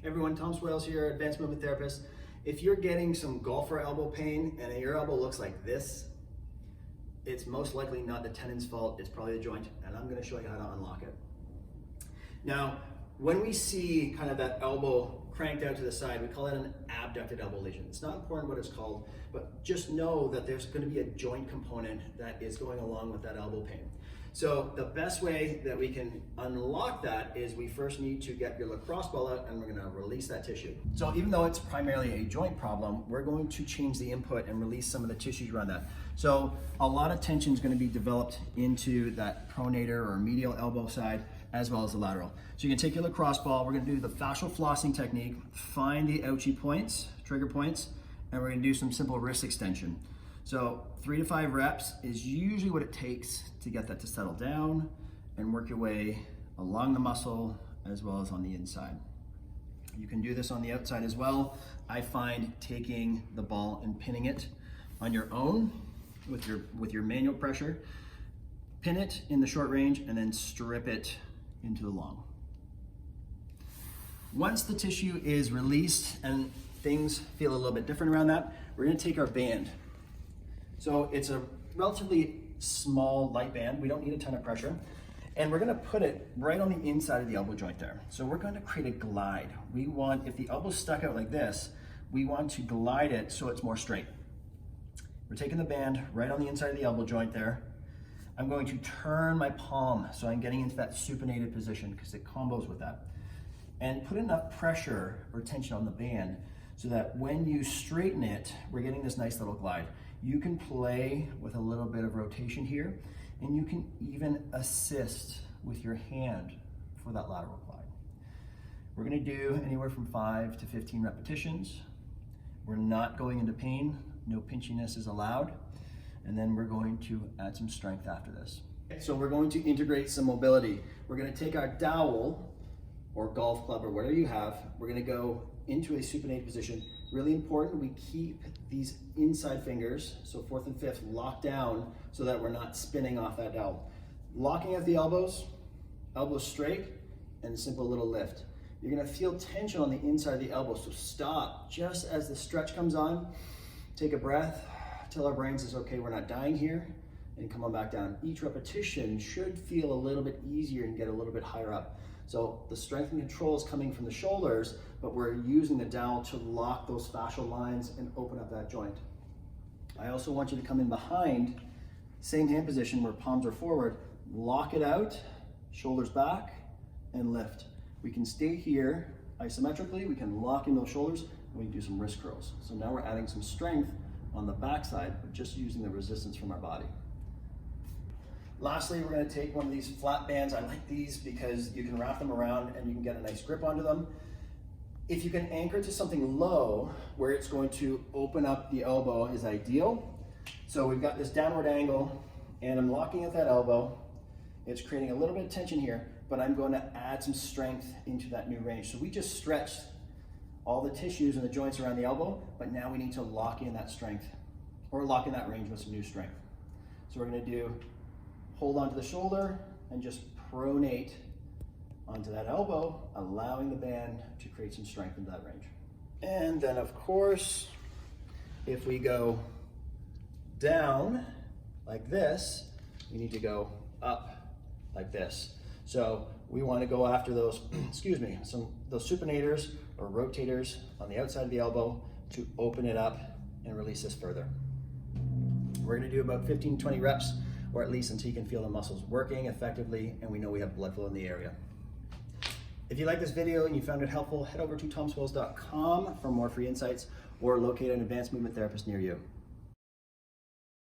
Everyone, Tom Swales here, Advanced Movement Therapist. If you're getting some golfer elbow pain and your elbow looks like this, it's most likely not the tendon's fault, it's probably the joint, and I'm gonna show you how to unlock it. Now, when we see kind of that elbow cranked out to the side, we call it an abducted elbow lesion. It's not important what it's called, but just know that there's gonna be a joint component that is going along with that elbow pain. So the best way that we can unlock that is we first need to get your lacrosse ball out and we're gonna release that tissue. So even though it's primarily a joint problem, we're going to change the input and release some of the tissues around that. So a lot of tension is gonna be developed into that pronator or medial elbow side as well as the lateral. So you can take your lacrosse ball, we're gonna do the fascial flossing technique, find the ouchie points, trigger points, and we're gonna do some simple wrist extension. So 3 to 5 reps is usually what it takes to get that to settle down and work your way along the muscle as well as on the inside. You can do this on the outside as well. I find taking the ball and pinning it on your own with your manual pressure, pin it in the short range and then strip it into the long. Once the tissue is released and things feel a little bit different around that, we're gonna take our band. So it's a relatively small, light band. We don't need a ton of pressure. And we're gonna put it right on the inside of the elbow joint there. So we're gonna create a glide. We want, if the elbow's stuck out like this, we want to glide it so it's more straight. We're taking the band right on the inside of the elbow joint there. I'm going to turn my palm so I'm getting into that supinated position because it combos with that. And put enough pressure or tension on the band so that when you straighten it, we're getting this nice little glide. You can play with a little bit of rotation here, and you can even assist with your hand for that lateral glide. We're gonna do anywhere from 5 to 15 repetitions. We're not going into pain, no pinchiness is allowed, and then we're going to add some strength after this. So we're going to integrate some mobility. We're gonna take our dowel, or golf club, or whatever you have, we're gonna go into a supinated position. Really important, we keep these inside fingers, so 4th and 5th, locked down so that we're not spinning off that dowel. Locking at the elbows, elbows straight, and a simple little lift. You're gonna feel tension on the inside of the elbow, so stop just as the stretch comes on, take a breath, tell our brain says, okay, we're not dying here, and come on back down. Each repetition should feel a little bit easier and get a little bit higher up. So the strength and control is coming from the shoulders, but we're using the dowel to lock those fascial lines and open up that joint. I also want you to come in behind, same hand position where palms are forward, lock it out, shoulders back, and lift. We can stay here isometrically, we can lock in those shoulders, and we can do some wrist curls. So now we're adding some strength on the backside, but just using the resistance from our body. Lastly, we're gonna take one of these flat bands. I like these because you can wrap them around and you can get a nice grip onto them. If you can anchor it to something low where it's going to open up the elbow is ideal. So we've got this downward angle and I'm locking at that elbow. It's creating a little bit of tension here, but I'm going to add some strength into that new range. So we just stretched all the tissues and the joints around the elbow, but now we need to lock in that strength or lock in that range with some new strength. So we're gonna do hold onto the shoulder and just pronate onto that elbow, allowing the band to create some strength into that range. And then of course, if we go down like this, we need to go up like this. So we want to go after those, those supinators or rotators on the outside of the elbow to open it up and release this further. We're going to do about 15 to 20 reps, or at least until you can feel the muscles working effectively and we know we have blood flow in the area. If you like this video and you found it helpful, head over to tomswales.com for more free insights or locate an advanced movement therapist near you.